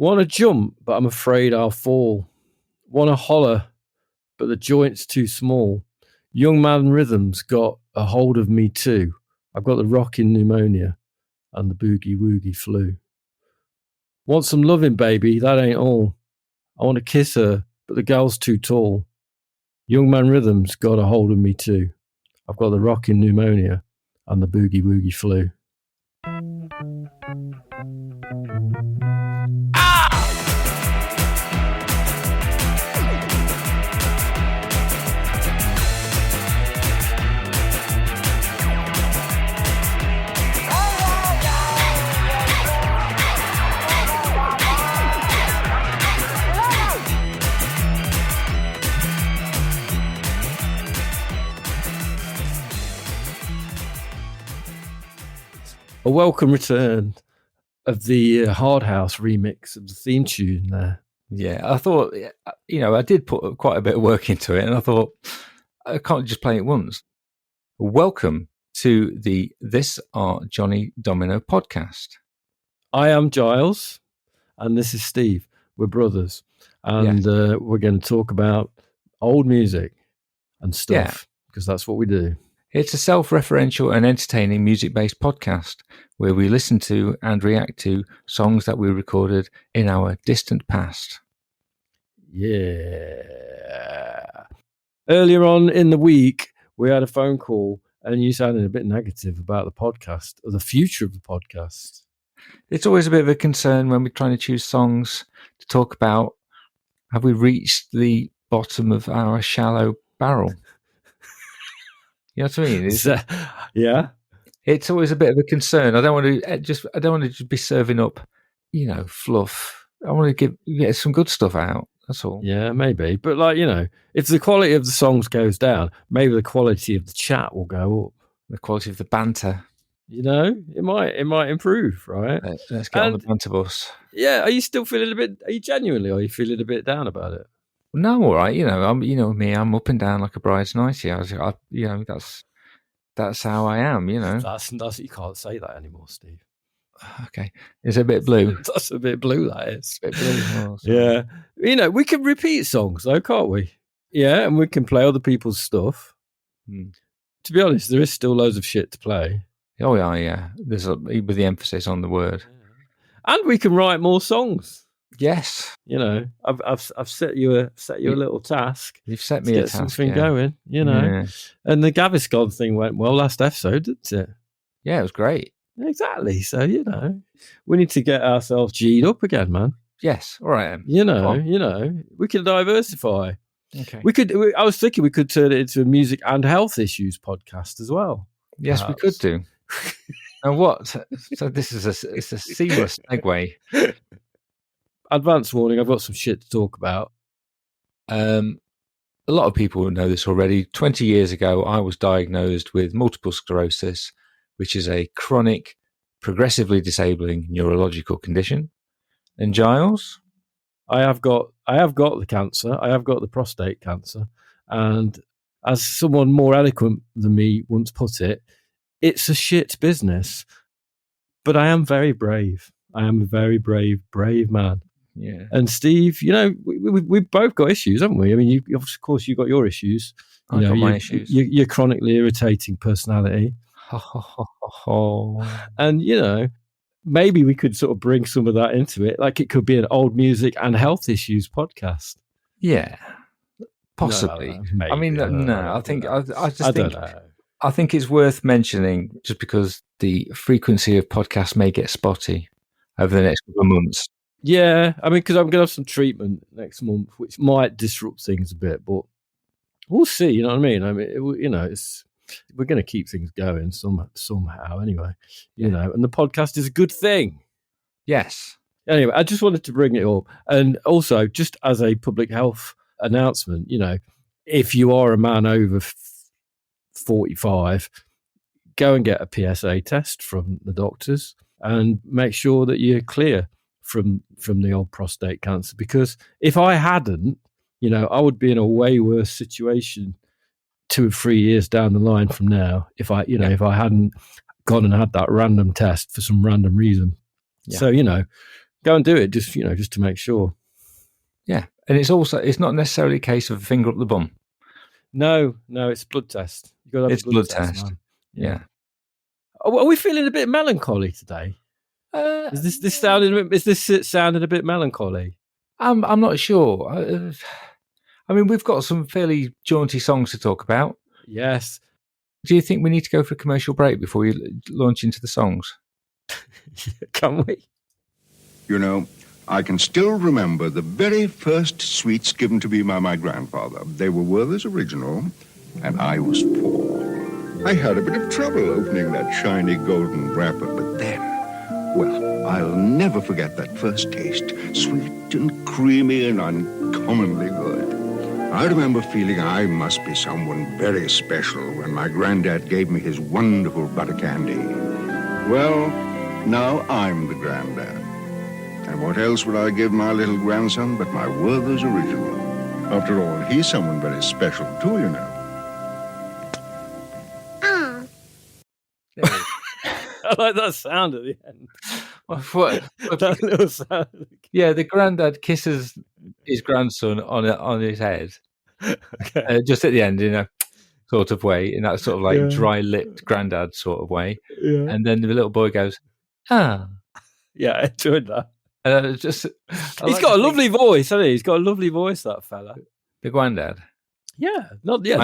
Want to jump, but I'm afraid I'll fall. Want to holler, but the joint's too small. Young man rhythm's got a hold of me too. I've got the rockin' pneumonia and the boogie woogie flu. Want some loving, baby, that ain't all. I want to kiss her, but the girl's too tall. Young man rhythm's got a hold of me too. I've got the rockin' pneumonia and the boogie woogie flu. A welcome return of the Hard House remix of the theme tune there. Yeah, I thought, I did put quite a bit of work into it, and I thought, I can't just play it once. Welcome to the This Are Johnny Domino podcast. I am Giles, and this is Steve. We're brothers, and we're going to talk about old music and stuff, because that's what we do. It's a self-referential and entertaining music-based podcast where we listen to and react to songs that we recorded in our distant past. Yeah. Earlier on in the week, we had a phone call and you sounded a bit negative about the podcast, or the future of the podcast. It's always a bit of a concern when we're trying to choose songs to talk about. Have we reached the bottom of our shallow barrel? You know what I mean? Yeah. It's always a bit of a concern. I don't want to just be serving up, fluff. I want to get some good stuff out. That's all. Yeah, maybe. But if the quality of the songs goes down, maybe the quality of the chat will go up. The quality of the banter. It might improve, right? Let's get on the banter bus. Yeah. Are you still feeling are you feeling a bit down about it? No, I'm all right. I'm me. I'm up and down like a bride's nightie. That's how I am. That's you can't say that anymore, Steve. Okay, is it a bit blue? That's a bit blue. That is a bit blue. Oh, yeah, we can repeat songs though, can't we? Yeah, and we can play other people's stuff. To be honest, there is still loads of shit to play. Oh yeah. There's with the emphasis on the word, and we can write more songs. Yes, I've set you a little task. You've set me to a get task, something going. And the Gaviscon thing went well last episode, didn't it? Yeah, it was great. Exactly. So we need to get ourselves G'd up again, man. Yes. All right. We can diversify. Okay. I was thinking we could turn it into a music and health issues podcast as well. Yes, perhaps. We could do. And what? So this is it's a seamless segue. Advance warning, I've got some shit to talk about. A lot of people know this already. 20 years ago, I was diagnosed with multiple sclerosis, which is a chronic, progressively disabling neurological condition. And Giles? I have got the cancer. I have got the prostate cancer. And as someone more eloquent than me once put it, it's a shit business. But I am very brave. I am a very brave man. Yeah. And Steve, we've both got issues, haven't we? I mean, of course, you've got your issues. I've got my issues. You're chronically irritating personality. And, maybe we could sort of bring some of that into it. Like it could be an old music and health issues podcast. Yeah, possibly. No, maybe. I mean, no, I think I think it's worth mentioning just because the frequency of podcasts may get spotty over the next couple of months. Yeah, I mean, because I'm going to have some treatment next month, which might disrupt things a bit, but we'll see. You know what I mean? I mean, we're going to keep things going somehow, anyway. And the podcast is a good thing. Yes. Anyway, I just wanted to bring it up, and also just as a public health announcement, if you are a man over 45, go and get a PSA test from the doctors and make sure that you're clear from the old prostate cancer, because if I hadn't, I would be in a way worse situation 2 or 3 years down the line from now if I hadn't gone and had that random test for some random reason. Yeah. So, Go and do it, just to make sure. Yeah, and it's not necessarily a case of a finger up the bum. No, it's blood test. You got to have It's a blood test. man. Yeah. Are we feeling a bit melancholy today? Is this sounding a bit melancholy? I'm not sure. I mean, we've got some fairly jaunty songs to talk about. Yes. Do you think we need to go for a commercial break before we launch into the songs? Can we? I can still remember the very first sweets given to me by my grandfather. They were Werther's Original, and I was 4. I had a bit of trouble opening that shiny golden wrapper, but then, well, I'll never forget that first taste. Sweet and creamy and uncommonly good. I remember feeling I must be someone very special when my granddad gave me his wonderful butter candy. Well, now I'm the granddad. And what else would I give my little grandson but my Werther's Original? After all, he's someone very special too, you know. I like that sound at the end. What? That little sound. Yeah, the granddad kisses his grandson on his head, Okay. just at the end, in a sort of way, in that sort of like Yeah. dry-lipped granddad sort of way. Yeah. And then the little boy goes, "Ah." Yeah, I enjoyed that. And He's got a lovely voice, hasn't he? He's got a lovely voice, that fella. The granddad. Yeah, not the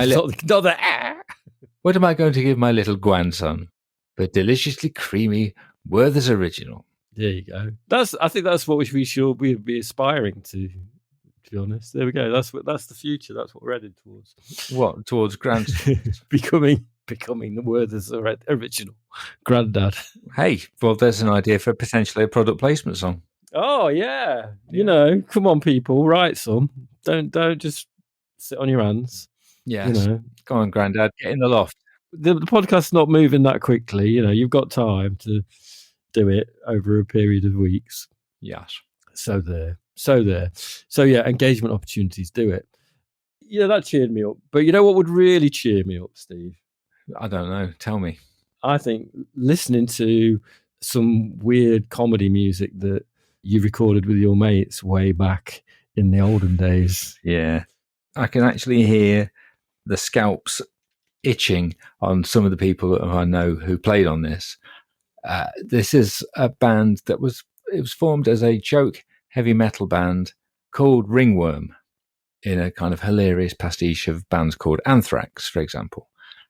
What am I going to give my little grandson? But deliciously creamy Werther's Original. There you go. I think that's what we should be aspiring to be honest. There we go. That's the future. That's what we're headed towards. What? Towards grandsons? becoming the Werther's Original granddad. Hey, well, there's an idea for potentially a product placement song. Oh yeah. Come on, people, write some. Don't just sit on your hands. Yes. Go on, granddad, get in the loft. The podcast's not moving that quickly. You've got time to do it over a period of weeks. Yes. So yeah, engagement opportunities, do it. That cheered me up. But you know what would really cheer me up, Steve? I don't know. Tell me. I think listening to some weird comedy music that you recorded with your mates way back in the olden days. Yeah. I can actually hear the scalps itching on some of the people that I know who played on this. This is a band it was formed as a joke heavy metal band called Ringworm, in a kind of hilarious pastiche of bands called Anthrax, for example.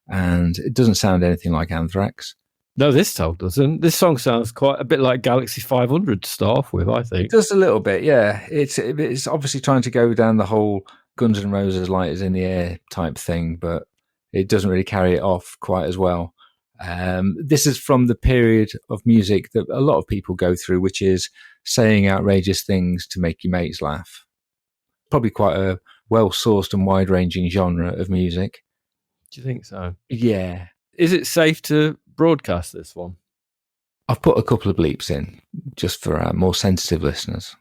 And it doesn't sound anything like Anthrax. No, this song doesn't. This song sounds quite a bit like Galaxy 500 to start off with, I think. Just a little bit, yeah. It's obviously trying to go down the whole Guns N' Roses Light is in the Air type thing, but it doesn't really carry it off quite as well. This is from the period of music that a lot of people go through, which is saying outrageous things to make your mates laugh. Probably quite a well-sourced and wide-ranging genre of music. Do you think so? Yeah. Is it safe to broadcast this one? I've put a couple of bleeps in, just for our more sensitive listeners.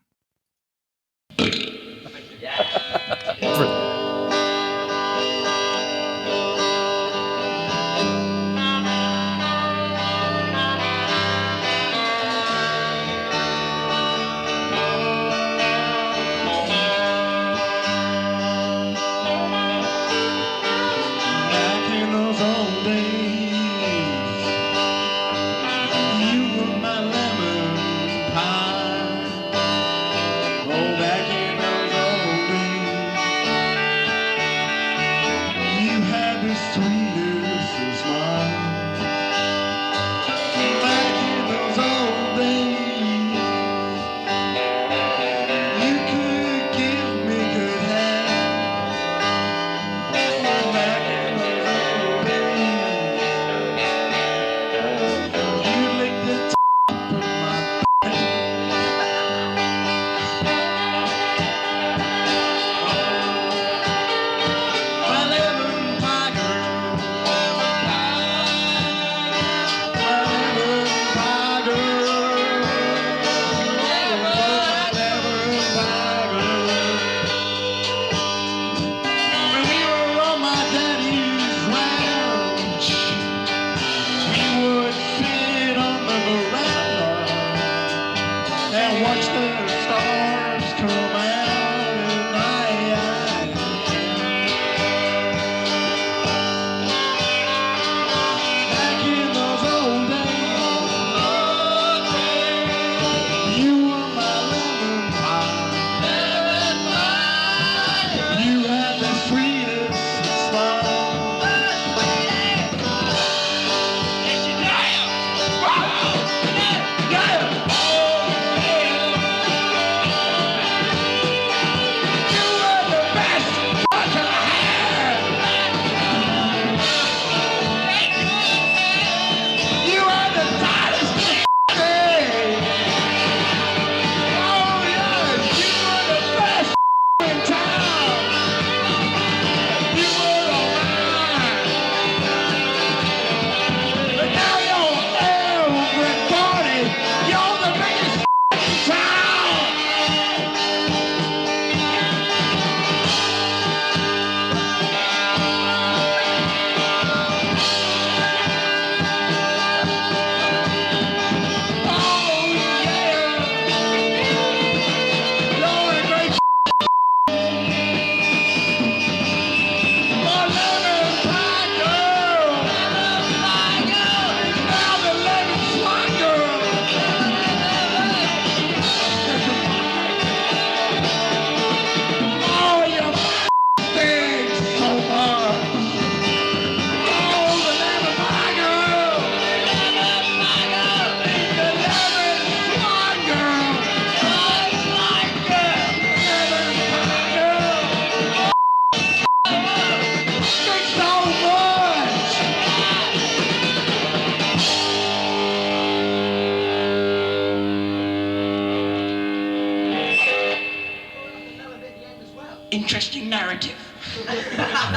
interesting narrative.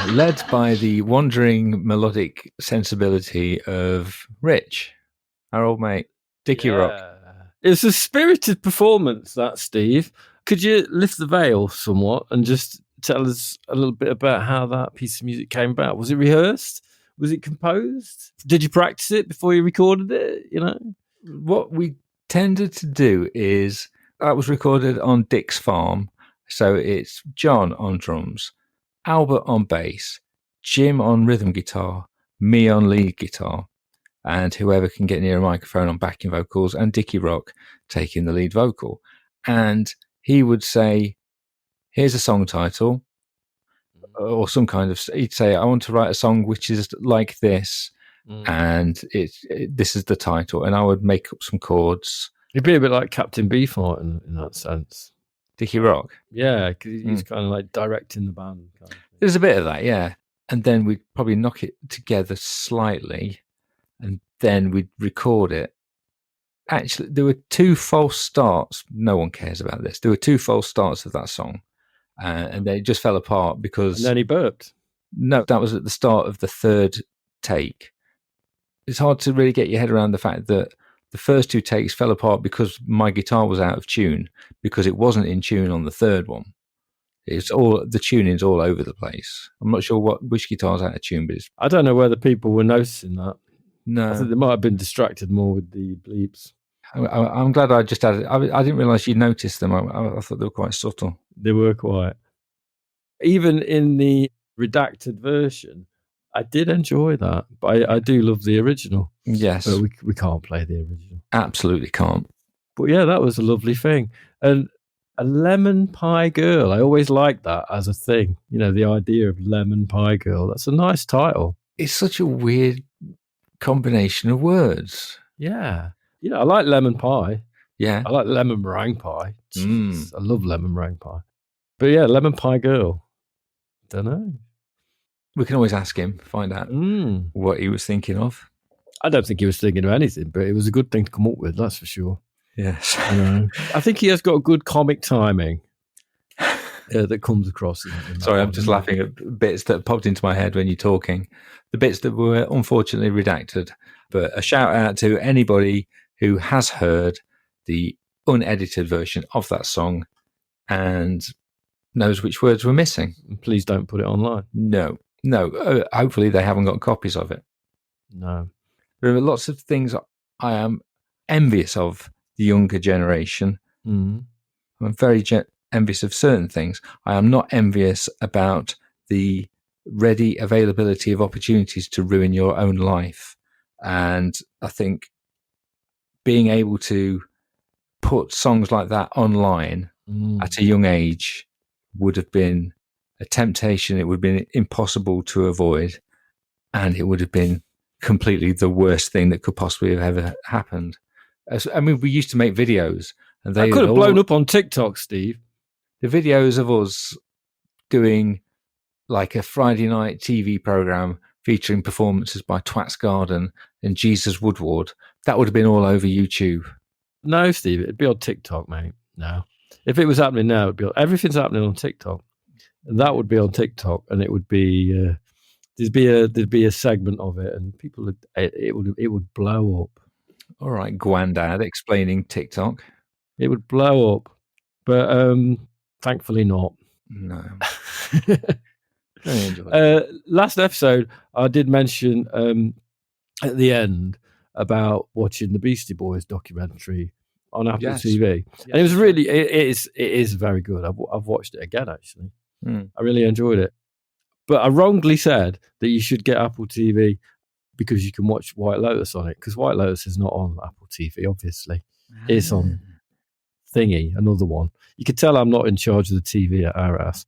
Led by the wandering melodic sensibility of Rich, our old mate, Dickie Rock. It's a spirited performance, that, Steve. Could you lift the veil somewhat and just tell us a little bit about how that piece of music came about? Was it rehearsed? Was it composed? Did you practice it before you recorded it? You know, what we tended to do is that was recorded on Dick's farm. So it's John on drums, Albert on bass, Jim on rhythm guitar, me on lead guitar, and whoever can get near a microphone on backing vocals, and Dickie Rock taking the lead vocal. And he would say, here's a song title, or some kind of, he'd say, I want to write a song which is like this, and this is the title, and I would make up some chords. It'd be a bit like Captain Beefheart in that sense. Dickie Rock? Yeah, because he's kind of like directing the band. Kind of. There's a bit of that, yeah. And then we'd probably knock it together slightly, and then we'd record it. Actually, there were 2 false starts. No one cares about this. There were 2 false starts of that song, and they just fell apart because... And then he burped. No, that was at the start of the 3rd take. It's hard to really get your head around the fact that the first 2 takes fell apart because my guitar was out of tune, because it wasn't in tune on the 3rd one. It's all, the tuning's all over the place. I'm not sure which guitar's out of tune, but I don't know whether people were noticing that. No. I think they might have been distracted more with the bleeps. I'm glad I just added. I didn't realise you noticed them. I thought they were quite subtle. They were quite. Even in the redacted version, I did enjoy that, but I do love the original. Yes. But we can't play the original. Absolutely can't. But yeah, that was a lovely thing. And a lemon pie girl, I always liked that as a thing. You know, the idea of lemon pie girl. That's a nice title. It's such a weird combination of words. Yeah. You know, I like lemon pie. Yeah. I like lemon meringue pie. I love lemon meringue pie. But yeah, lemon pie girl. Don't know. We can always ask him, find out what he was thinking of. I don't think he was thinking of anything, but it was a good thing to come up with, that's for sure. Yes. I think he has got good comic timing that comes across. Sorry, I'm just laughing at bits that popped into my head when you're talking. The bits that were unfortunately redacted. But a shout out to anybody who has heard the unedited version of that song and knows which words were missing. Please don't put it online. No. Hopefully they haven't got copies of it. No. There are lots of things I am envious of the younger generation. I'm very envious of certain things. I am not envious about the ready availability of opportunities to ruin your own life. And I think being able to put songs like that online at a young age would have been a temptation. It would have been impossible to avoid. And it would have been completely the worst thing that could possibly have ever happened. I mean, we used to make videos. And they could have blown up on TikTok, Steve. The videos of us doing like a Friday night TV program featuring performances by Twats Garden and Jesus Woodward, that would have been all over YouTube. No, Steve, it'd be on TikTok, mate. No. If it was happening now, it'd be everything's happening on TikTok. And that would be on TikTok, and it would be there'd be a segment of it, and people it would blow up. All right, Grandad explaining TikTok. It would blow up, but thankfully not. No. Very enjoyable. Last episode, I did mention at the end about watching the Beastie Boys documentary on Apple TV, and it was really it is very good. I've watched it again actually. I really enjoyed it, but I wrongly said that you should get Apple TV because you can watch White Lotus on it, because White Lotus is not on Apple TV. Obviously, it's on Thingy, another one. You can tell I'm not in charge of the TV at our house.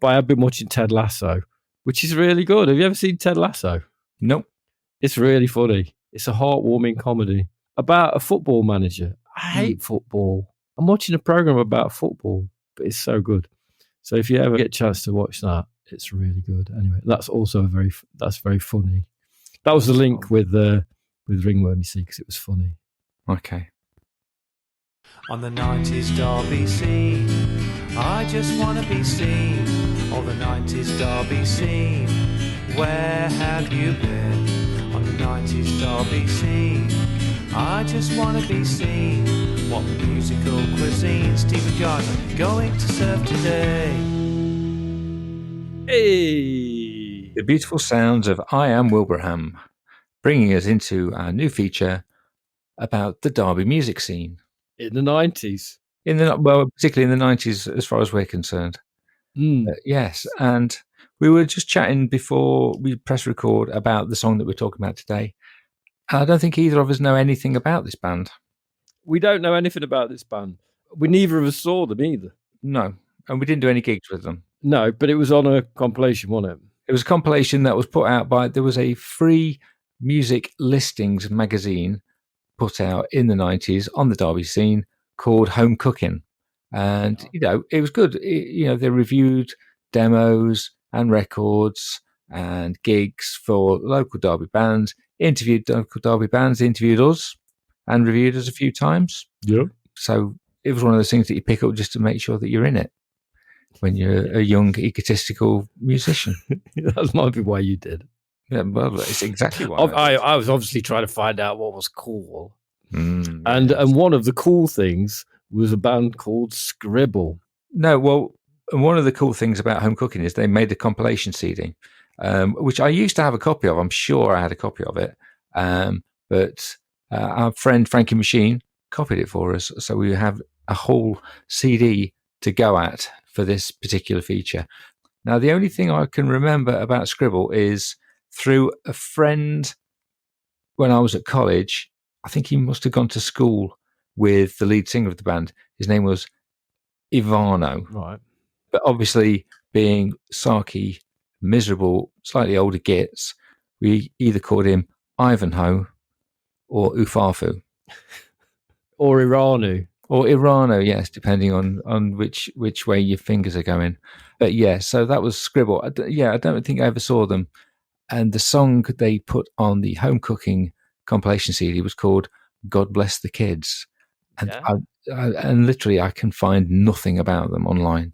But I have been watching Ted Lasso, which is really good. Have you ever seen Ted Lasso? Nope. It's really funny. It's a heartwarming comedy about a football manager. I hate football. I'm watching a program about football, but it's so good. So if you ever get a chance to watch that, it's really good. Anyway, that's also very funny. That was the link with Ringworm, you see, because it was funny. Okay. On the 90s Derby scene, I just want to be seen. All the 90s Derby scene. Where have you been on the 90s Derby scene? I just want to be seen. What musical cuisine Steve and Giles are going to serve today? Hey! The beautiful sounds of I Am Wilbraham, bringing us into our new feature about the Derby music scene. In the 90s. Particularly in the 90s, as far as we're concerned. Yes, and we were just chatting before we press record about the song that we're talking about today. I don't think either of us know anything about this band. We don't know anything about this band. We neither of us saw them either. No, and we didn't do any gigs with them. No, but it was on a compilation, wasn't it? It was a compilation that was put out there was a free music listings magazine put out in the 90s on the Derby scene called Home Cooking. And, it was good. They reviewed demos and records and gigs for local Derby bands, interviewed local Derby bands, interviewed us and reviewed us a few times. Yeah. So it was one of those things that you pick up just to make sure that you're in it when you're a young, egotistical musician. That might be why you did. Yeah, well, it's exactly why. I was obviously trying to find out what was cool. Yes. And one of the cool things was a band called Scribble. No, well, one of the cool things about Home Cooking is they made a compilation CD, which I used to have a copy of. I'm sure I had a copy of it. But our friend Frankie Machine copied it for us. So we have a whole CD to go at for this particular feature. Now, the only thing I can remember about Scribble is through a friend when I was at college. I think he must have gone to school with the lead singer of the band. His name was Ivano. Right. But obviously, being sarky, miserable, slightly older gits, we either called him Ivanhoe or Ufafu. Or Iranu. Or Irano, yes, depending on which way your fingers are going. But yeah, so that was Scribble. I don't think I ever saw them. And the song they put on the Home Cooking compilation CD was called God Bless the Kids. And, and literally I can find nothing about them online.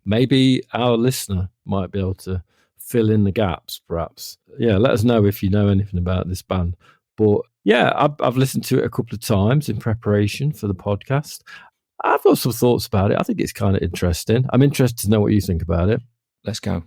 Maybe our listener might be able to fill in the gaps, perhaps. Yeah, let us know if you know anything about this band. But yeah, I've listened to it a couple of times in preparation for the podcast. I've got some thoughts about it. I think it's kind of interesting. I'm interested to know what you think about it. Let's go.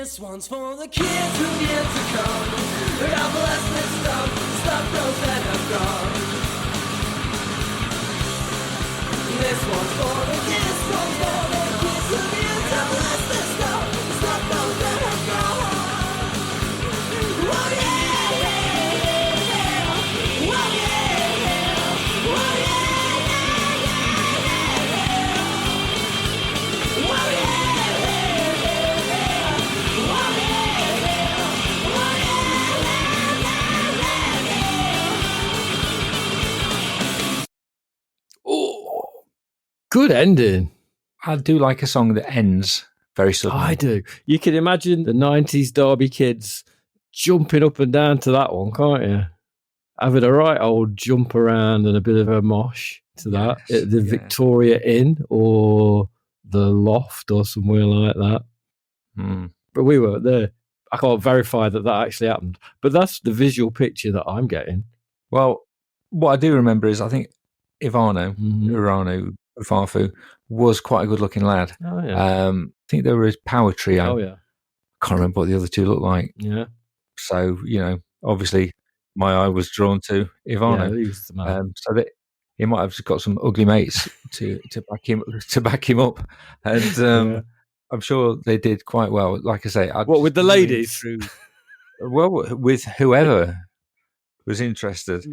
This one's for the kids who get to come. God bless this stuff, stuff those that Good ending. I do like a song that ends very suddenly. I do. You can imagine the 90s Derby kids jumping up and down to that one, can't you? Having a right old jump around and a bit of a mosh to that at the Victoria Inn or the Loft or somewhere like that. But we weren't there. I can't verify that actually happened. But that's the visual picture that I'm getting. Well, what I do remember is I think Ivano, Urano, Ufafu was quite a good-looking lad. Oh, yeah. I think they were his power trio. Oh, yeah. Can't remember what the other two looked like. Yeah. So, obviously my eye was drawn to Ivano. Yeah, he was the man. So that he might have got some ugly mates to back him up. And I'm sure they did quite well. Like I say, what with the ladies? Well, with whoever was interested.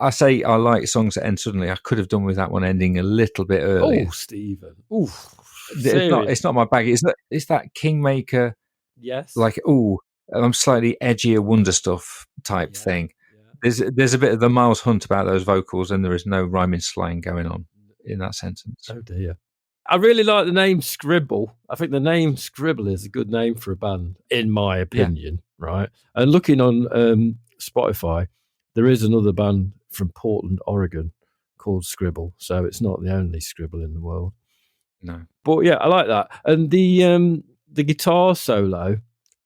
I say I like songs that end suddenly. I could have done with that one ending a little bit earlier. Oh, Stephen. Oof. It's not my bag. It's that Kingmaker. Yes. Like, I'm slightly edgier Wonder Stuff type thing. Yeah. There's a bit of the Miles Hunt about those vocals, and there is no rhyming slang going on in that sentence. Oh dear. I really like the name Scribble. I think the name Scribble is a good name for a band, in my opinion, right? And looking on Spotify, there is another band from Portland, Oregon called Scribble. So it's not the only Scribble in the world. No. But yeah, I like that. And the guitar solo,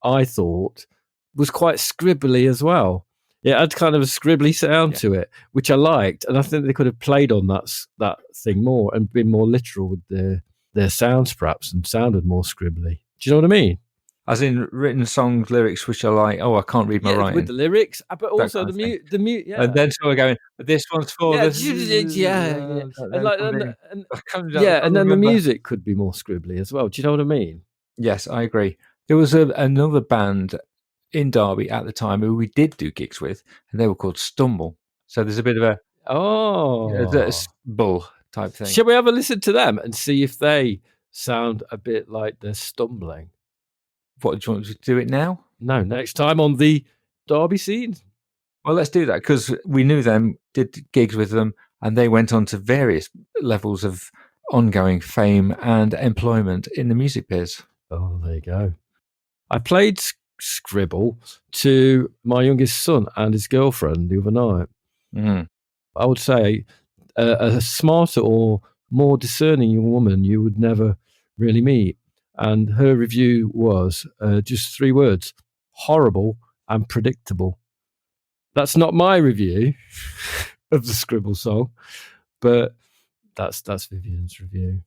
I thought, was quite scribbly as well. It had kind of a scribbly sound to it, which I liked. And I think they could have played on that thing more and been more literal with their sounds perhaps and sounded more scribbly. Do you know what I mean? As in written songs, lyrics, which are like, I can't read my writing. With the lyrics, but also the mute. Yeah. And then sort of going, this one's for this. And then the music could be more scribbly as well. Do you know what I mean? Yes, I agree. There was another band in Derby at the time who we did do gigs with, and they were called Stumble. So there's a bit of a bull type thing. Shall we have a listen to them and see if they sound a bit like they're stumbling? What, do you want to do it now? No, next time on the Derby scene. Well, let's do that because we knew them, did gigs with them, and they went on to various levels of ongoing fame and employment in the music biz. Oh, there you go. I played Scribble to my youngest son and his girlfriend the other night. I would say a smarter or more discerning young woman you would never really meet. And her review was just 3 words: horrible and predictable. That's not my review of the Scribble song, but that's Vivian's review.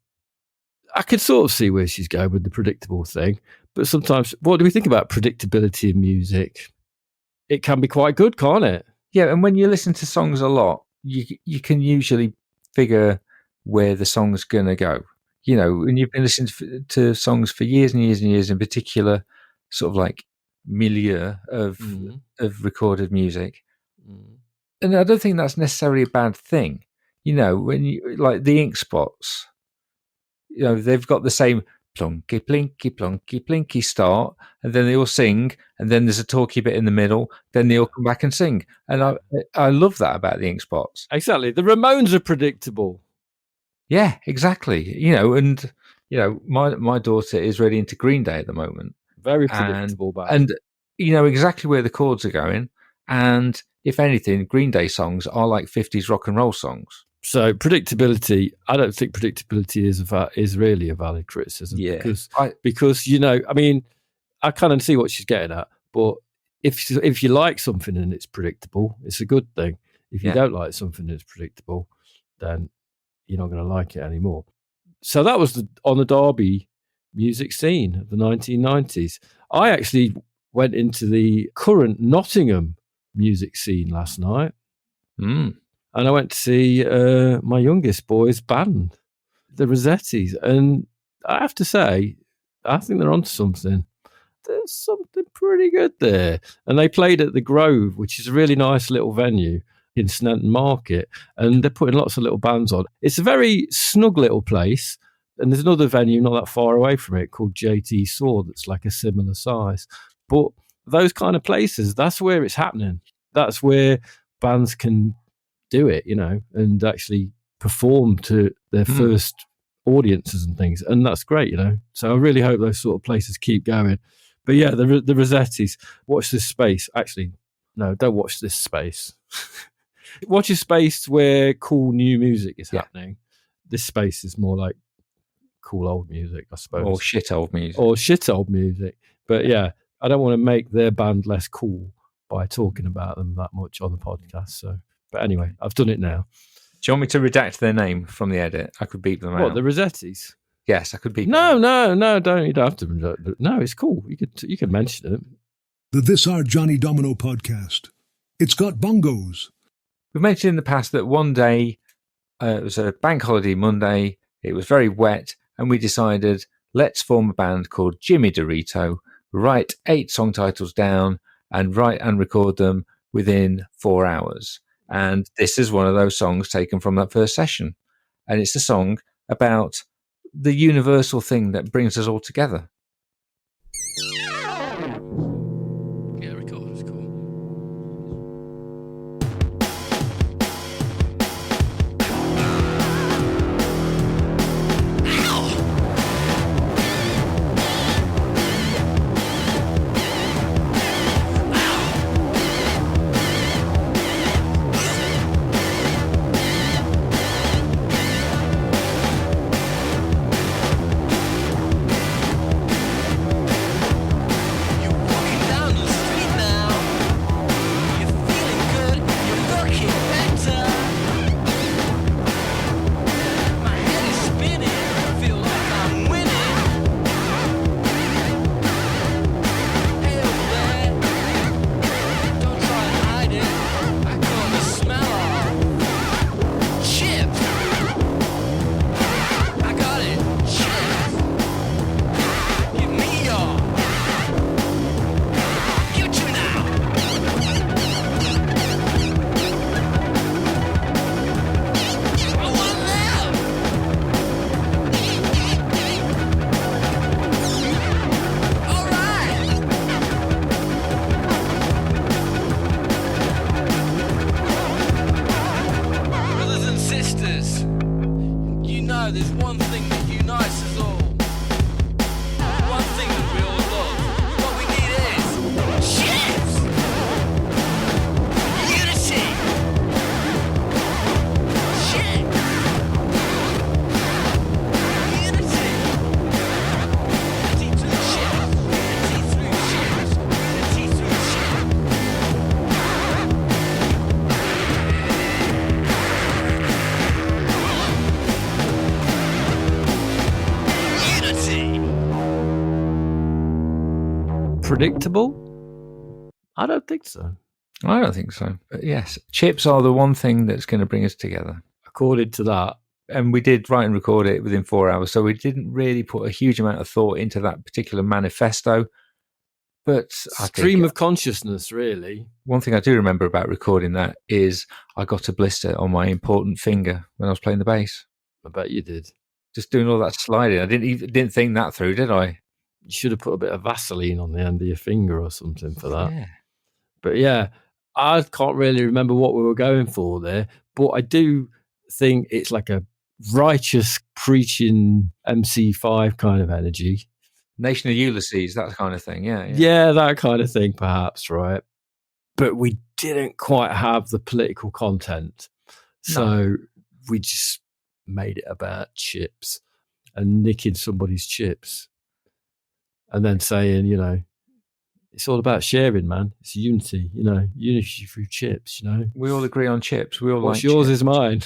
I could sort of see where she's going with the predictable thing, but sometimes, what do we think about predictability in music? It can be quite good, can't it? Yeah, and when you listen to songs a lot, you can usually figure where the song's going to go. When you've been listening to songs for years and years and years, in particular, sort of like milieu of recorded music. And I don't think that's necessarily a bad thing. When you like the Ink Spots, they've got the same plonky, plinky, plonky, plinky start, and then they all sing, and then there's a talky bit in the middle, then they all come back and sing. And I love that about the Ink Spots. Exactly. The Ramones are predictable. Yeah, exactly. And my daughter is really into Green Day at the moment. Very predictable band. And you know exactly where the chords are going. And if anything, Green Day songs are like 50s rock and roll songs. So predictability, I don't think predictability is really a valid criticism. Yeah. Because I kind of see what she's getting at. But if you like something and it's predictable, it's a good thing. If you don't like something that's predictable, then you're not going to like it anymore. So that was on the Derby music scene of the 1990s. I actually went into the current Nottingham music scene last night. And I went to see my youngest boy's band, the Rossettis. And I have to say, I think they're onto something. There's something pretty good there. And they played at the Grove, which is a really nice little venue in Snenton Market, and they're putting lots of little bands on. It's a very snug little place, and there's another venue not that far away from it called JT Sword that's like a similar size. But those kind of places, that's where it's happening. That's where bands can do it, and actually perform to their first audiences and things, and that's great, So I really hope those sort of places keep going. But yeah, the Rossettis, watch this space. Actually, no, don't watch this space. Watch a space where cool new music is happening. This space is more like cool old music, I suppose. Or shit old music. But yeah, I don't want to make their band less cool by talking about them that much on the podcast. So, but anyway, I've done it now. Do you want me to redact their name from the edit? I could beep them out. What, the Rossettis? Yes, I could beep them out. No, don't. You don't have to. No, it's cool. You can mention it. The This Our Johnny Domino podcast. It's got bongos. We've mentioned in the past that one day, it was a bank holiday Monday, it was very wet, and we decided, let's form a band called Jimmy Dorito, write 8 song titles down, and write and record them within 4 hours. And this is one of those songs taken from that first session. And it's a song about the universal thing that brings us all together. Yeah, record, it's cool. Predictable? I don't think so. I don't think so. But yes, chips are the one thing that's going to bring us together. According to that. And we did write and record it within 4 hours, so we didn't really put a huge amount of thought into that particular manifesto. But stream of consciousness, really. One thing I do remember about recording that is I got a blister on my important finger when I was playing the bass. I bet you did. Just doing all that sliding. I didn't think that through, did I? You should have put a bit of Vaseline on the end of your finger or something for that. Yeah. But yeah, I can't really remember what we were going for there, but I do think it's like a righteous preaching MC5 kind of energy. Nation of Ulysses, that kind of thing, yeah. Yeah, that kind of thing, perhaps, right? But we didn't quite have the political content. So we just made it about chips and nicking somebody's chips. And then saying, it's all about sharing, man. It's unity, unity through chips, We all agree on chips. We all What's like yours chips. is mine.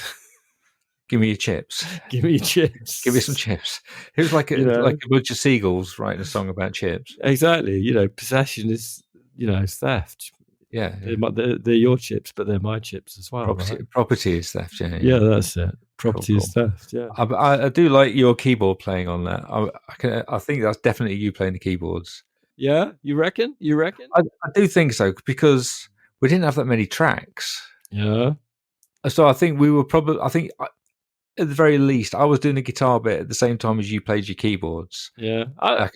Give me your chips. Give me your chips. Give me some chips. It was like a bunch of seagulls writing a song about chips. Exactly. Possession is, it's theft. Yeah. They're your chips, but they're my chips as well. Property is theft, yeah. Yeah, that's it. Property is theft, yeah. I do like your keyboard playing on that. I think that's definitely you playing the keyboards. Yeah? You reckon? I do think so, because we didn't have that many tracks. Yeah. So I think we were at the very least, I was doing a guitar bit at the same time as you played your keyboards. Yeah. I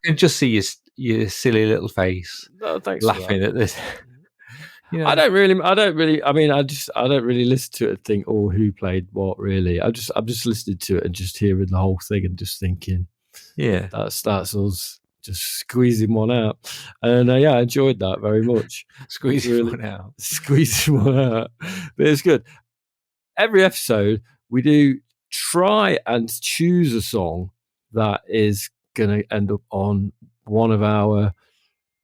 can just see your silly little face thanks laughing at this. You know? I don't really. I mean, I don't really listen to it and think, oh, who played what really. I'm just listening to it and just hearing the whole thing and just thinking, Yeah. that's us just squeezing one out. And I enjoyed that very much. Squeezing one out. Squeezing one out. But it's good. Every episode, we do try and choose a song that is going to end up on one of our,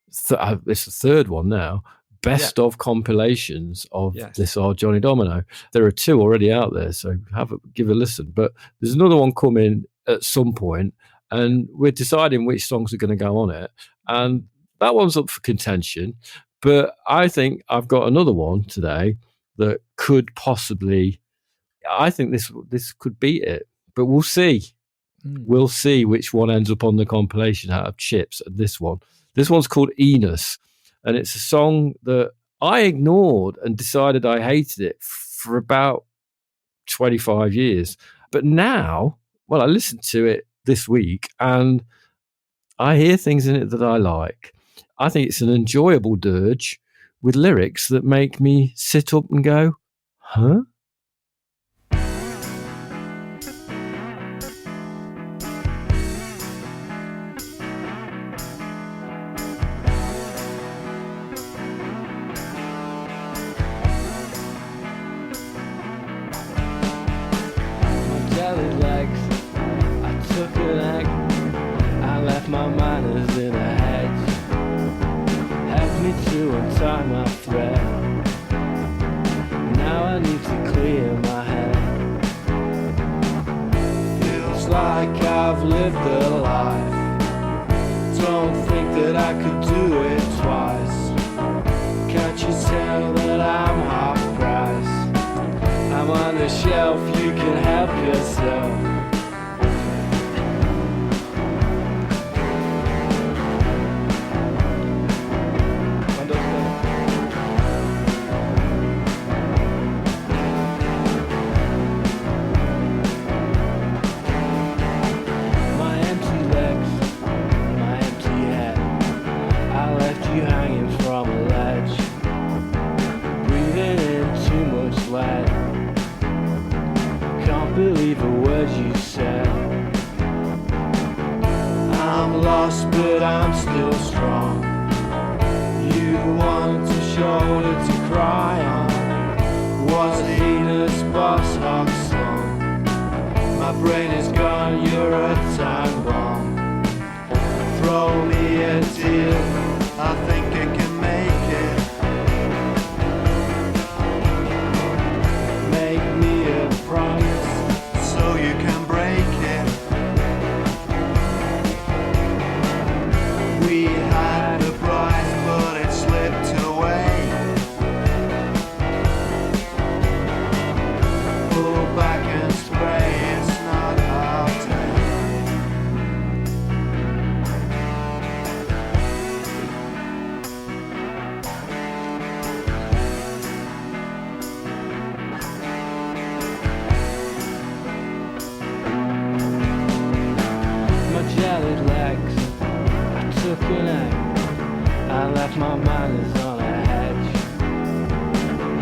it's the third one now, best of compilations of this Our Johnny Domino. There are 2 already out there, so give a listen. But there's another one coming at some point, and we're deciding which songs are going to go on it. And that one's up for contention. But I think I've got another one today that could possibly, I think this could beat it. But we'll see. We'll see which one ends up on the compilation out of Chips and this one. This one's called Enos, and it's a song that I ignored and decided I hated it for about 25 years. But now, well, I listened to it this week and I hear things in it that I like. I think it's an enjoyable dirge with lyrics that make me sit up and go, huh? My manners in a hedge, help me to untie my thread. Now I need to clear my head. Feels like I've lived a life. Don't think that I could do it twice. Can't you tell that I'm half price? I'm on the shelf, you can help yourself. Believe a word you said. I'm lost but I'm still strong. You want a shoulder to cry on. Was Enos boss Hogg song? My brain is gone, you're a time bomb. Throw me a deal, I think I can make it. Make me a promise so you can break it. We had a prize but it slipped away. Pull back and spray, it's not our day. Jellied legs, I took an egg, I left my manners on a hedge.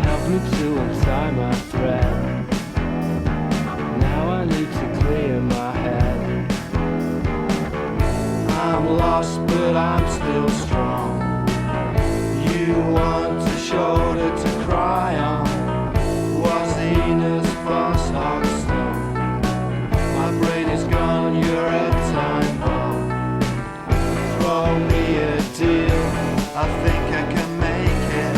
Help me to untie my thread. Now I need to clear my head. I'm lost but I'm still strong. You want a shoulder to cry on. Was Enos boss Hogg stone? My brain is gone, you're a time bomb. Throw me a deal, I think I can make it.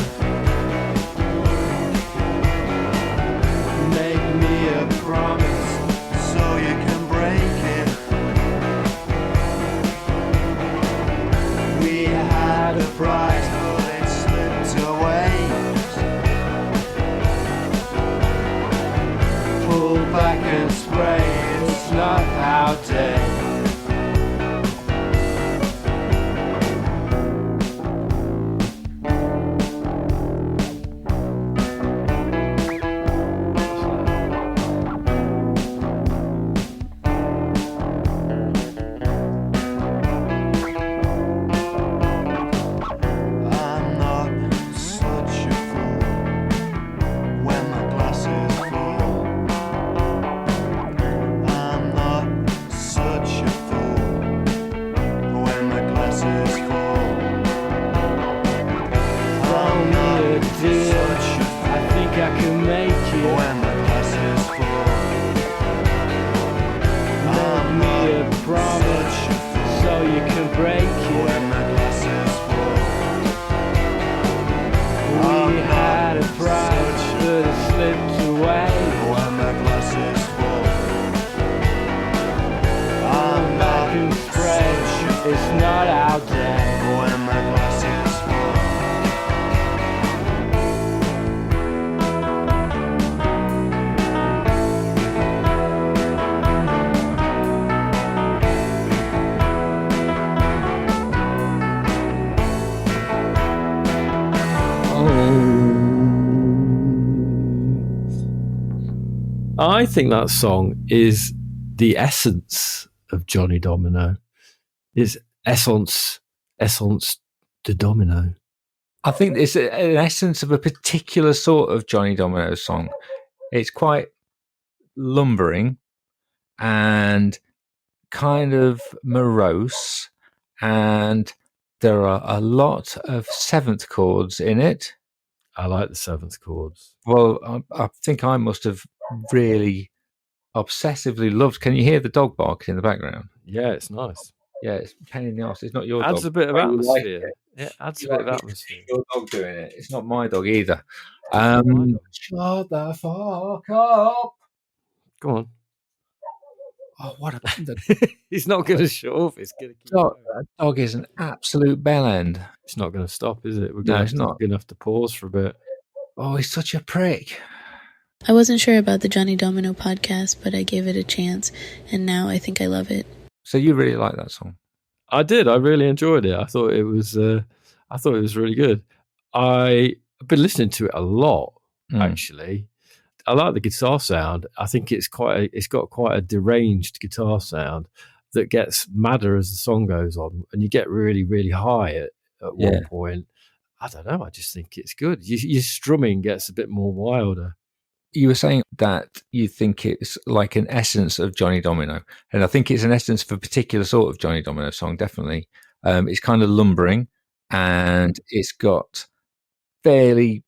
Make me a promise so you can break it. We had a prize but it slipped away. Pull back and spray, it's not our day. I'm not such a I can make it. when the glass is full. Make me a promise so you can break it. When the glass is full. We had a prize, but it slipped away. When the glass is full. I'm back and spread, it's not out there. When the glass is full. I think that song is the essence of Johnny Domino. Is essence de Domino. I think it's an essence of a particular sort of Johnny Domino song. It's quite lumbering and kind of morose, and there are a lot of seventh chords in it. I like the seventh chords. Well, I think I must have really obsessively loved. Can you hear the dog barking in the background? Yeah, it's nice. Yeah, it's a pain in the arse. It's not your Adds dog. a bit of Oh, you like atmosphere. it. Yeah, adds You a bit of like it. atmosphere. Your dog doing it. It's not my dog either. My dog. Shut the fuck up. Go on. Oh, what a He's not going to shut off. It's going to keep dog! going. That dog is an absolute bellend. It's not going to stop, is it? We're No, going it's not. to have to pause for a bit. Oh, he's such a prick. I wasn't sure about the Johnny Domino podcast, but I gave it a chance, and now I think I love it. So you really like that song? I did. I really enjoyed it. I thought it was really good. I've been listening to it a lot, actually. I like the guitar sound. I think it's got quite a deranged guitar sound that gets madder as the song goes on, and you get really, really high at one point. I don't know. I just think it's good. Your strumming gets a bit more wilder. You were saying that you think it's like an essence of Johnny Domino, and I think it's an essence of a particular sort of Johnny Domino song, definitely. It's kind of lumbering, and it's got fairly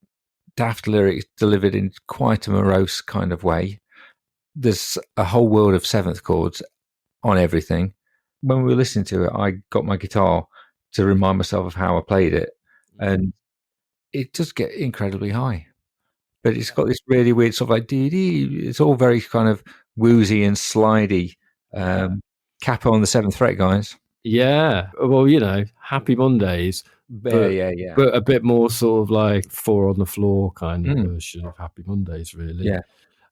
daft lyrics delivered in quite a morose kind of way. There's a whole world of seventh chords on everything. When we were listening to it, I got my guitar to remind myself of how I played it, and it does get incredibly high. But it's got this really weird sort of like dee-dee. It's all very kind of woozy and slidey. Capo on the seventh fret, guys. Yeah. Well, you know, Happy Mondays. But, Yeah. But a bit more sort of like Four on the Floor kind of version of Happy Mondays, really. Yeah.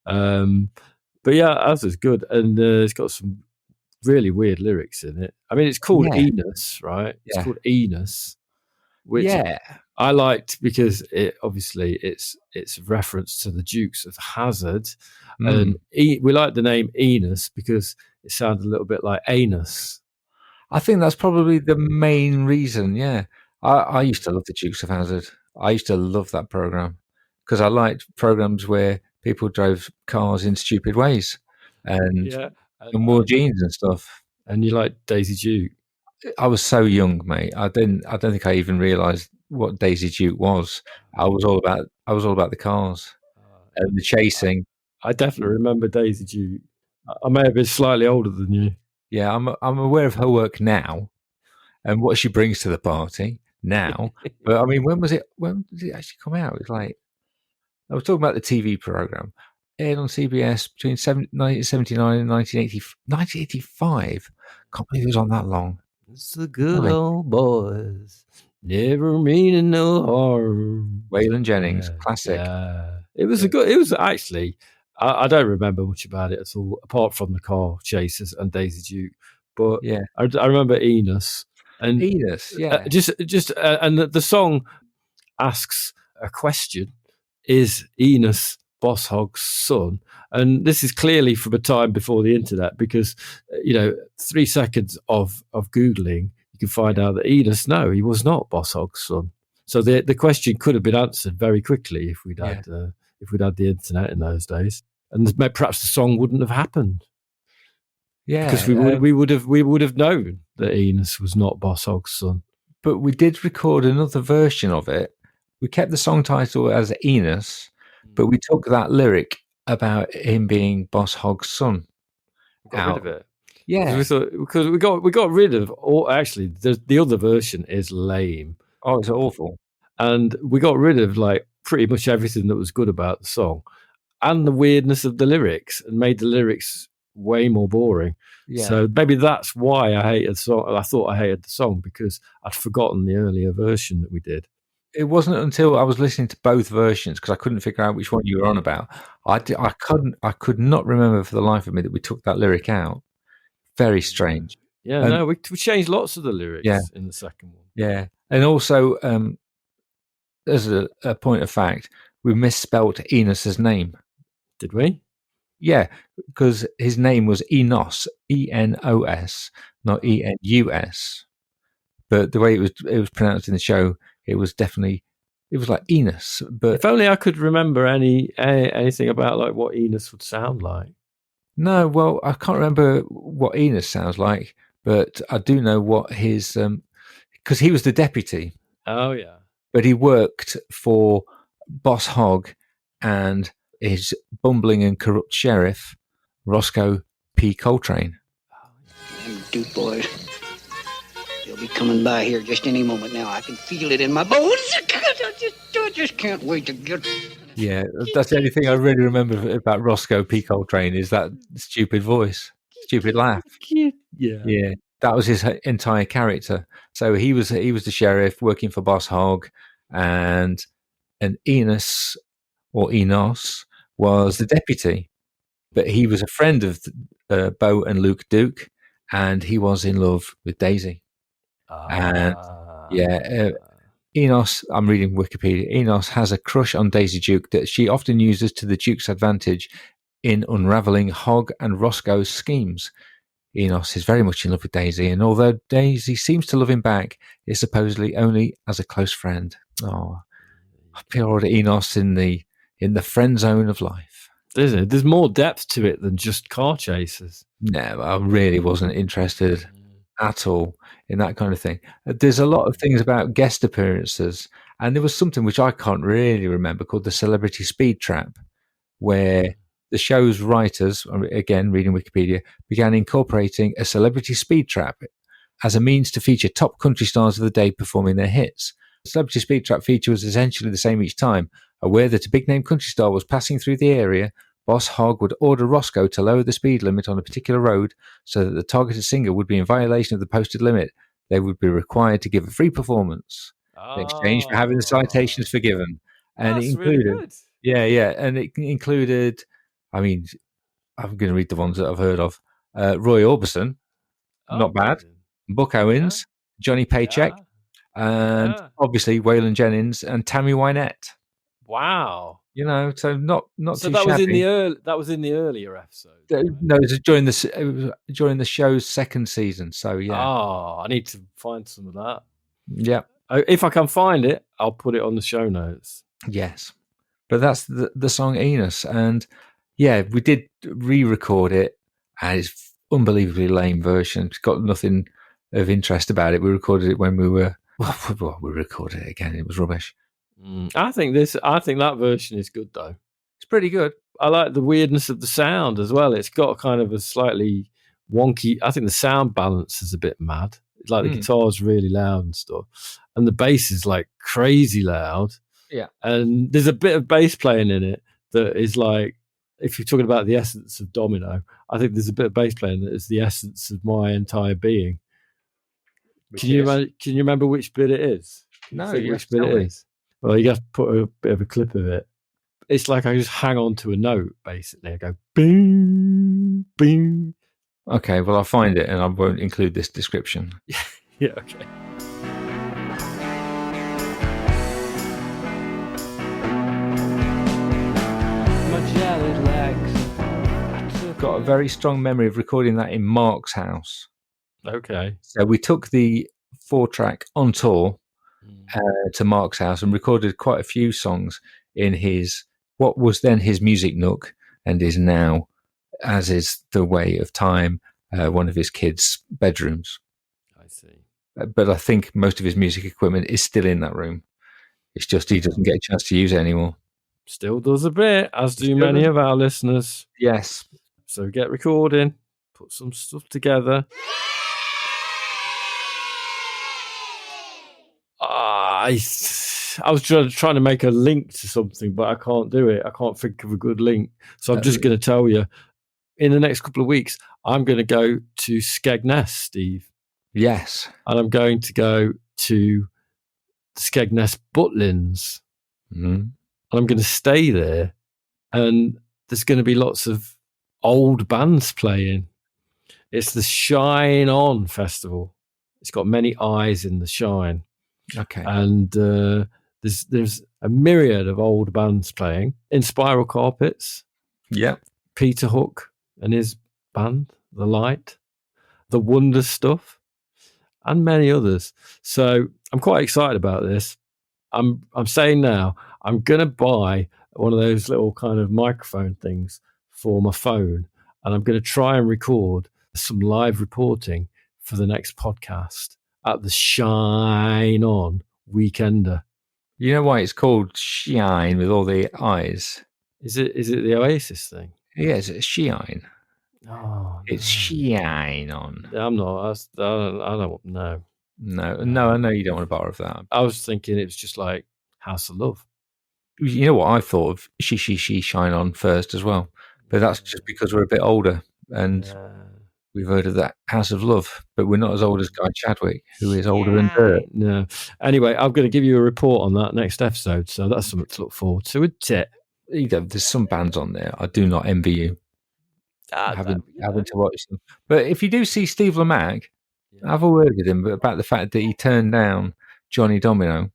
But yeah, that was good. And it's got some really weird lyrics in it. I mean, it's called Enos, right? It's called Enos, which I liked because it's a reference to the Dukes of Hazzard. And we like the name Enos because it sounded a little bit like anus. I think that's probably the main reason, yeah. I used to love the Dukes of Hazzard. I used to love that program because I liked programs where people drove cars in stupid ways and wore jeans and stuff. And you like Daisy Duke? I was so young, mate. I don't think I even realised what Daisy Duke was. I was all about the cars and the chasing. I definitely remember Daisy Duke. I may have been slightly older than you. Yeah, I'm aware of her work now and what she brings to the party now. But I mean, when did it actually come out? It's like I was talking about the TV program aired on CBS between 1979 and 1985. Can't believe it was on that long. It's the good old boys, never meaning no harm. Waylon Jennings, classic. Yeah. It was actually, I don't remember much about it at all, apart from the car chases and Daisy Duke. But I remember Enos. And Enos, and the song asks a question: is Enos Boss Hogg's son? And this is clearly from a time before the internet, because 3 seconds of Googling, you can find out that Enos, no, he was not Boss Hogg's son. So the question could have been answered very quickly if we'd had the internet in those days, and perhaps the song wouldn't have happened. Yeah, because we would have known that Enos was not Boss Hogg's son. But we did record another version of it. We kept the song title as Enos, but we took that lyric about him being Boss Hogg's son We got rid of it. Yeah. Because we got rid of all. Actually, the other version is lame. Oh, it's awful. And we got rid of like pretty much everything that was good about the song, and the weirdness of the lyrics, and made the lyrics way more boring. Yeah. So maybe that's why I hated the song. I thought I hated the song because I'd forgotten the earlier version that we did. It wasn't until I was listening to both versions, because I couldn't figure out which one you were on about. I could not remember for the life of me that we took that lyric out. Very strange. Yeah, no, we changed lots of the lyrics in the second one. Yeah, and also as a point of fact, we misspelt Enos's name. Did we? Yeah, because his name was Enos, Enos, not Enus. But the way it was pronounced in the show, it was like Enos. But if only I could remember anything about like what Enos would sound like. No, well, I can't remember what Enos sounds like, but I do know what his because he was the deputy. Oh yeah, but he worked for Boss Hogg and his bumbling and corrupt sheriff, Roscoe P. Coltrane. Them Duke boys. They'll be coming by here just any moment now. I can feel it in my bones. I just can't wait to get... Yeah, that's the only thing I really remember about Roscoe P. Coltrane is that stupid voice, stupid laugh. Yeah. That was his entire character. So he was the sheriff working for Boss Hogg, and Enos was the deputy. But he was a friend of Bo and Luke Duke, and he was in love with Daisy. And Enos, I'm reading Wikipedia, Enos has a crush on Daisy Duke that she often uses to the Duke's advantage in unravelling Hogg and Roscoe's schemes. Enos is very much in love with Daisy, and although Daisy seems to love him back, it's supposedly only as a close friend. Oh, poor old Enos in the friend zone of life. There's more depth to it than just car chases. No, I really wasn't interested at all in that kind of thing. There's a lot of things about guest appearances, and there was something which I can't really remember called the Celebrity Speed Trap, where the show's writers, again reading Wikipedia, began incorporating a celebrity speed trap as a means to feature top country stars of the day performing their hits. The Celebrity Speed Trap feature was essentially the same each time. Aware that a big-name country star was passing through the area, Boss Hogg would order Roscoe to lower the speed limit on a particular road so that the targeted singer would be in violation of the posted limit. They would be required to give a free performance in exchange for having the citations forgiven. And That's it included, really good. and it included, I mean, I'm going to read the ones that I've heard of. Roy Orbison, not bad. Buck Owens, Johnny Paycheck, and obviously Waylon Jennings and Tammy Wynette. Wow. So not So too that was shabby. that was in the earlier episode. Right? No, it was during the show's second season. So yeah. Oh, I need to find some of that. Yeah. If I can find it, I'll put it on the show notes. Yes. But that's the song Enos, and yeah, we did re-record it, and it's unbelievably lame version. It's got nothing of interest about it. We recorded it when we recorded it again. It was rubbish. I think that version is good though. It's pretty good. I like the weirdness of the sound as well. It's got kind of a slightly wonky. I think the sound balance is a bit mad. Like the guitar's really loud and stuff, and the bass is like crazy loud. Yeah, and there's a bit of bass playing in it that is like, if you're talking about the essence of Domino, I think there's a bit of bass playing that is the essence of my entire being. Can you remember which bit it is? No, which bit it is? Well, you have to put a bit of a clip of it. It's like I just hang on to a note, basically. I go, boom, boom. Okay, well, I'll find it and I won't include this description. Yeah, okay. Got a very strong memory of recording that in Mark's house. Okay. So we took the 4-track on tour to Mark's house and recorded quite a few songs in his, what was then his music nook and is now, as is the way of time, one of his kids' bedrooms. I see. But I think most of his music equipment is still in that room. It's just he doesn't get a chance to use it anymore. Still does a bit, as do many of our listeners. Yes. So get recording, put some stuff together. I was trying to make a link to something, but I can't do it. I can't think of a good link. So I'm just going to tell you, in the next couple of weeks, I'm going to go to Skegness, Steve. Yes. And I'm going to go to Skegness Butlins. Mm-hmm. And I'm going to stay there. And there's going to be lots of old bands playing. It's the Shine On Festival. It's got many eyes in the shine. Okay. And there's a myriad of old bands playing. In Spiral Carpets. Yeah. Peter Hook and his band, The Light, The Wonder Stuff, and many others. So I'm quite excited about this. I'm saying now, I'm going to buy one of those little kind of microphone things for my phone, and I'm going to try and record some live reporting for the next podcast at the Shine On Weekender. You know why it's called Shine with all the eyes? Is it the Oasis thing? Yes, it's Shine. Oh, it's Shine On. I'm not. I don't know. No, I know you don't want to borrow that. I was thinking it was just like House of Love. You know what I thought of? She, Shine On first as well. But that's just because we're a bit older and we've heard of that House of Love, but we're not as old as Guy Chadwick, who is older than dirt. No. Anyway, I'm going to give you a report on that next episode, so that's something to look forward to, isn't it? You know, there's some bands on there. I do not envy you having to watch them. But if you do see Steve Lamacq, have a word with him about the fact that he turned down Johnny Domino,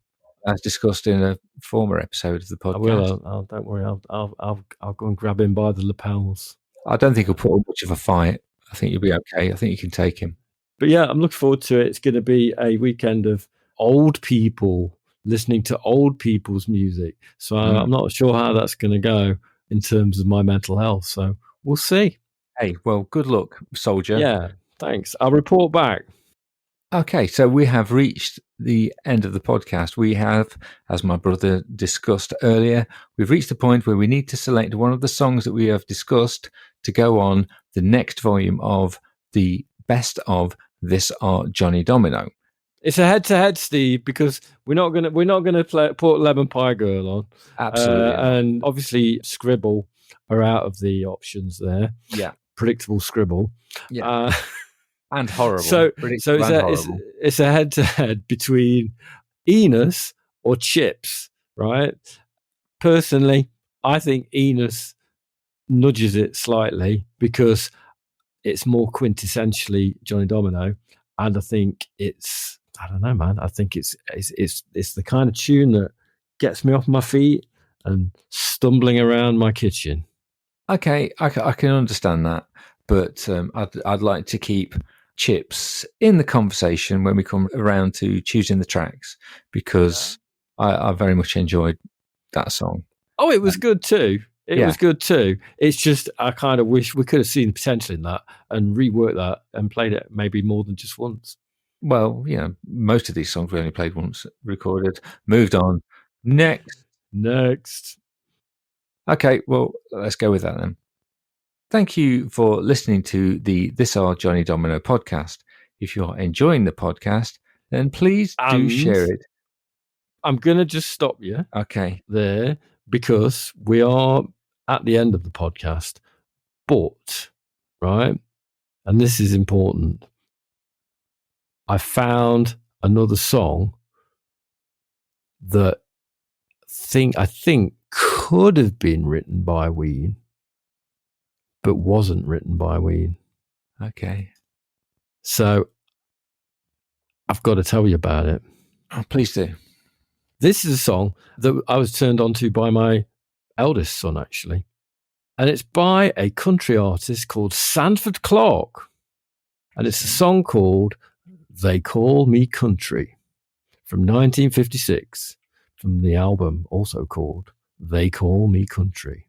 as discussed in a former episode of the podcast. I will. Don't worry. I'll go and grab him by the lapels. I don't think he'll put up much of a fight. I think you'll be okay. I think you can take him. But yeah, I'm looking forward to it. It's going to be a weekend of old people listening to old people's music. So I'm not sure how that's going to go in terms of my mental health. So we'll see. Hey, well, good luck, soldier. Yeah, thanks. I'll report back. Okay, so we have reached the end of the podcast. We have, as my brother discussed earlier, we've reached the point where we need to select one of the songs that we have discussed to go on the next volume of the Best of This Art Johnny Domino. It's a head-to-head, Steve, because we're not gonna put Lemon Pie Girl on. Absolutely, and obviously Scribble are out of the options there. Yeah, predictable Scribble. Yeah. And horrible. So it's a head-to-head between Enos or Chips, right? Personally, I think Enos nudges it slightly because it's more quintessentially Johnny Domino, and I think I don't know, man. I think it's the kind of tune that gets me off my feet and stumbling around my kitchen. Okay, I can understand that, but I'd like to keep Chips in the conversation when we come around to choosing the tracks, because I very much enjoyed that song. Oh, it was good too. It was good too. It's just I kind of wish we could have seen the potential in that and reworked that and played it maybe more than just once. Well, most of these songs we only played once, recorded, moved on. Next. Okay, well, let's go with that then. Thank you for listening to the This Are Johnny Domino podcast. If you're enjoying the podcast, then please do share it. I'm going to just stop you there because we are at the end of the podcast. But, right, and this is important, I found another song that I think could have been written by Ween, but wasn't written by Ween. Okay. So I've got to tell you about it. Oh, please do. This is a song that I was turned on to by my eldest son, actually. And it's by a country artist called Sanford Clark. And it's a song called They Call Me Country from 1956, from the album also called They Call Me Country.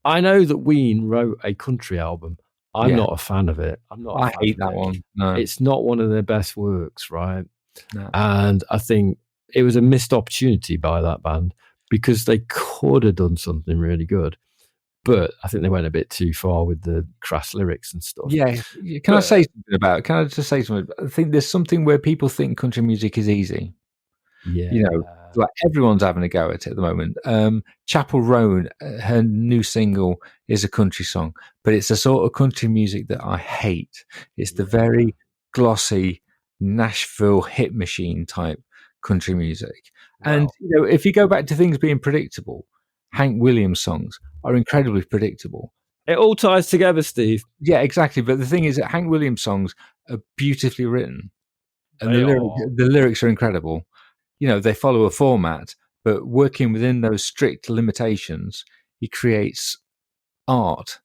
I know that Ween wrote a country album. I'm not a fan of it. I hate that one. No. It's not one of their best works, right? No. And I think it was a missed opportunity by that band because they could have done something really good. But I think they went a bit too far with the crass lyrics and stuff. Yeah. Can I say something about it? Can I just say something? I think there's something where people think country music is easy. Yeah. You know, like everyone's having a go at it at the moment. Chapel Roan, her new single is a country song, but it's the sort of country music that I hate. It's the very glossy Nashville hit machine type country music. Wow. And, you know, if you go back to things being predictable, Hank Williams songs are incredibly predictable. It all ties together, Steve. Yeah, exactly. But the thing is that Hank Williams songs are beautifully written. And the lyrics are incredible. You know, they follow a format, but working within those strict limitations, he creates art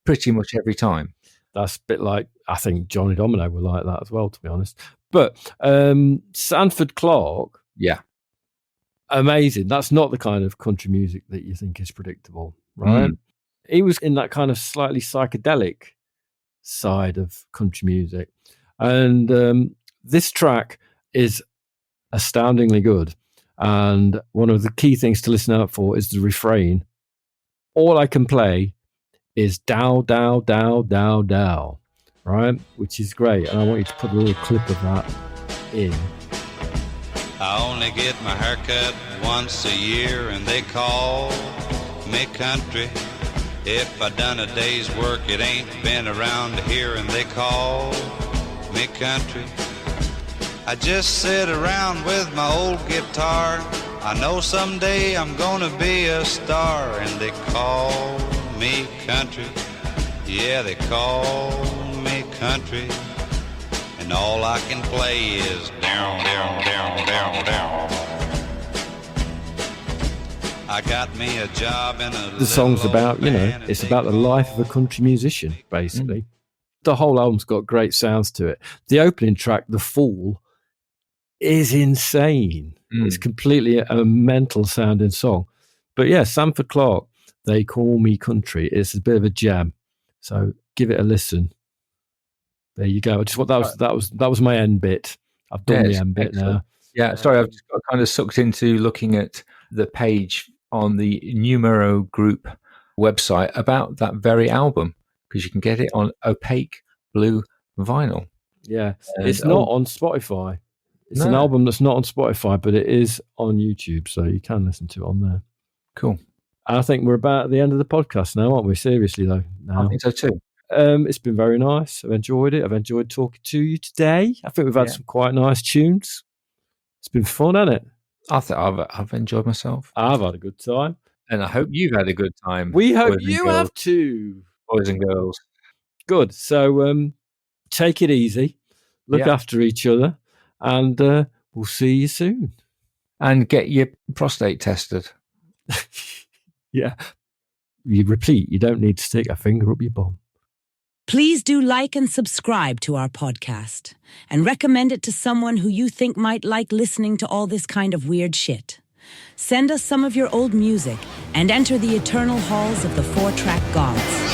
pretty much every time. That's a bit like, I think Johnny Domino were like that as well, to be honest. But Sanford Clark, yeah, amazing. That's not the kind of country music that you think is predictable, right? He was in that kind of slightly psychedelic side of country music. And this track is astoundingly good. And one of the key things to listen out for is the refrain. All I can play is dow, dow, dow, dow, dow, right? Which is great. And I want you to put a little clip of that in. I only get my haircut once a year and they call me country. If I done a day's work, it ain't been around here and they call me country. I just sit around with my old guitar. I know someday I'm gonna be a star and they call me country. Yeah, they call me country. And all I can play is down, down, down, down, down. I got me a job in a the song's about, you know, it's about the life of a country musician, basically. The whole album's got great sounds to it. The opening track, The Fool, is insane. It's completely a mental sounding song. But yeah, Sanford Clark, They Call Me Country. It's a bit of a jam. So give it a listen. There you go. That was my end bit. I've done the end bit now. Yeah, sorry, I've just got kind of sucked into looking at the page on the Numero Group website about that very album, because you can get it on opaque blue vinyl. Yeah, it's not on Spotify. It's an album that's not on Spotify, but it is on YouTube, so you can listen to it on there. Cool. I think we're about at the end of the podcast now, aren't we? Seriously, though. Now. I think so too. It's been very nice. I've enjoyed it. I've enjoyed talking to you today. I think we've had some quite nice tunes. It's been fun, hasn't it? I think I've enjoyed myself. I've had a good time. And I hope you've had a good time. We hope you have too. Boys and girls. Good. So take it easy. Look after each other. And we'll see you soon. And get your prostate tested. Yeah. You repeat, you don't need to stick a finger up your bum. Please do like and subscribe to our podcast and recommend it to someone who you think might like listening to all this kind of weird shit. Send us some of your old music and enter the eternal halls of the 4-track gods.